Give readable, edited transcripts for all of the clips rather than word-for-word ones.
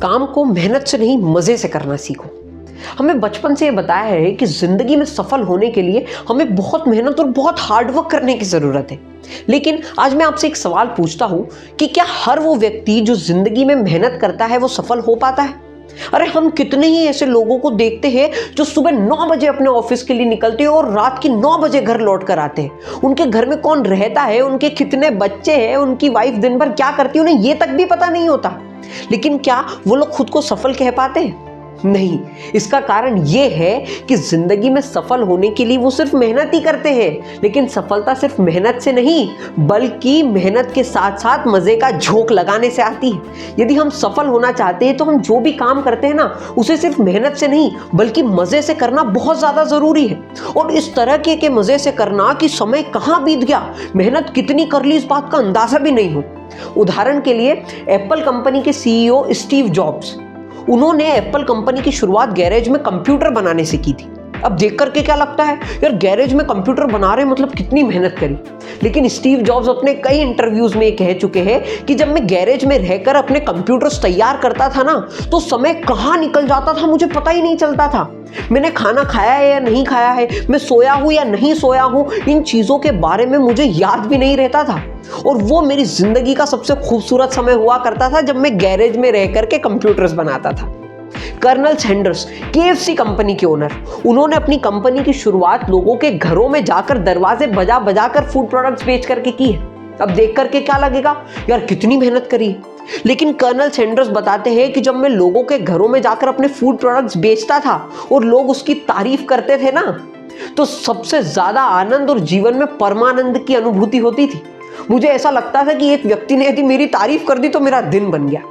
काम को मेहनत से नहीं मजे से करना सीखो। हमें बचपन से ये बताया है कि जिंदगी में सफल होने के लिए हमें बहुत मेहनत और बहुत हार्डवर्क करने की जरूरत है। लेकिन आज मैं आपसे एक सवाल पूछता हूं कि क्या हर वो व्यक्ति जो जिंदगी में मेहनत करता है वो सफल हो पाता है? अरे हम कितने ही ऐसे लोगों को देखते हैं जो सुबह 9 बजे अपने ऑफिस के लिए निकलते हैं और रात की 9 बजे घर लौट कर आते हैं। उनके घर में कौन रहता है, उनके कितने बच्चे हैं, उनकी वाइफ दिन भर क्या करती है, उन्हें ये तक भी पता नहीं होता। लेकिन क्या वो लोग खुद को सफल कह पाते हैं? नहीं। इसका कारण यह है कि जिंदगी में सफल होने के लिए वो सिर्फ मेहनत ही करते हैं। लेकिन सफलता सिर्फ मेहनत से नहीं बल्कि मेहनत के साथ साथ मजे का झोंक लगाने से आती है। यदि हम सफल होना चाहते हैं तो हम जो भी काम करते हैं ना उसे सिर्फ मेहनत से नहीं बल्कि मजे से करना बहुत ज्यादा जरूरी है। और इस तरह के मजे से करना कि समय कहां बीत गया, मेहनत कितनी कर ली, इस बात का अंदाजा भी नहीं हो। उदाहरण के लिए एप्पल कंपनी के सीईओ स्टीव जॉब्स, उन्होंने एप्पल कंपनी की शुरुआत गैरेज में कंप्यूटर बनाने से की थी। अब देख करके क्या लगता है यार, गैरेज में कंप्यूटर बना रहे मतलब कितनी मेहनत करी। लेकिन स्टीव जॉब्स अपने कई इंटरव्यूज में कह चुके हैं कि जब मैं गैरेज में रहकर अपने कंप्यूटर्स तैयार करता था ना तो समय कहां निकल जाता था मुझे पता ही नहीं चलता था। मैंने खाना खाया है या नहीं खाया है, मैं सोया हूं या नहीं सोया हूं, इन चीजों के बारे में मुझे याद भी नहीं रहता था। और वो मेरी जिंदगी का सबसे खूबसूरत समय हुआ करता था जब मैं गैरेज में रह करके कंप्यूटर्स बनाता था। कर्नल सैंडर्स, KFC कंपनी के ओनर, उन्होंने अपनी कंपनी की शुरुआत लोगों के घरों में जाकर दरवाजे बजा बजा कर फूड प्रोडक्ट्स बेच करके की है। अब देख करके क्या लगेगा यार कितनी मेहनत करी है। लेकिन कर्नल सैंडर्स बताते हैं कि जब मैं लोगों के घरों में जाकर अपने फूड प्रोडक्ट्स बेचता था और लोग उसकी तारीफ करते थे ना तो सबसे ज्यादा आनंद और जीवन में परमानंद की अनुभूति होती थी। मुझे ऐसा लगता था कि एक व्यक्ति ने यदि मेरी तारीफ कर दी तो मेरा दिन बन गया।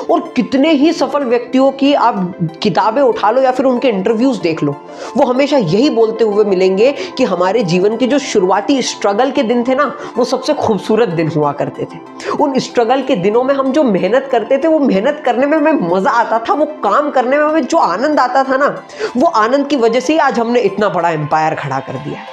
और कितने ही सफल व्यक्तियों की आप किताबें उठा लो या फिर उनके इंटरव्यूज देख लो, वो हमेशा यही बोलते हुए मिलेंगे कि हमारे जीवन के जो शुरुआती स्ट्रगल के दिन थे ना वो सबसे खूबसूरत दिन हुआ करते थे। उन स्ट्रगल के दिनों में हम जो मेहनत करते थे वो मेहनत करने में हमें मजा आता था, वो काम करने में हमें जो आनंद आता था ना वो आनंद की वजह से ही आज हमने इतना बड़ा एम्पायर खड़ा कर दिया।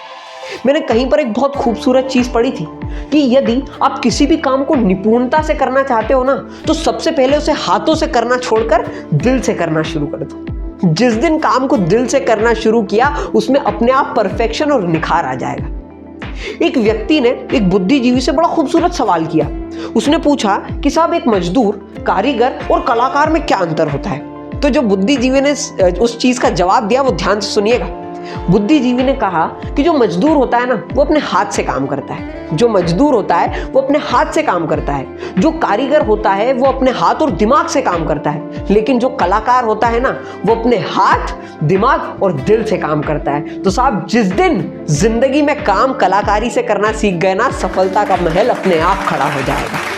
मैंने कहीं पर एक बहुत खूबसूरत चीज पढ़ी थी कि यदि आप किसी भी काम को निपुणता से करना चाहते हो ना तो सबसे पहले उसे हाथों से करना छोड़कर दिल से करना शुरू कर दो। जिस दिन काम को दिल से करना शुरू किया उसमें अपने आप परफेक्शन और निखार आ जाएगा। एक व्यक्ति ने एक बुद्धिजीवी से बड़ा खूबसूरत सवाल किया। उसने पूछा कि साहब एक मजदूर, कारीगर और कलाकार में क्या अंतर होता है? तो जो बुद्धिजीवी ने उस चीज का जवाब दिया वो ध्यान से सुनिएगा। बुद्धिजीवी ने कहा कि जो मजदूर होता है ना वो अपने हाथ से काम करता है, जो मजदूर होता है वो अपने हाथ से काम करता है, जो कारीगर होता है वो अपने हाथ और दिमाग से काम करता है, लेकिन जो कलाकार होता है ना वो अपने हाथ, दिमाग और दिल से काम करता है। तो साहब जिस दिन जिंदगी में काम कलाकारी से करना सीख गए ना सफलता का महल अपने आप खड़ा हो जाएगा।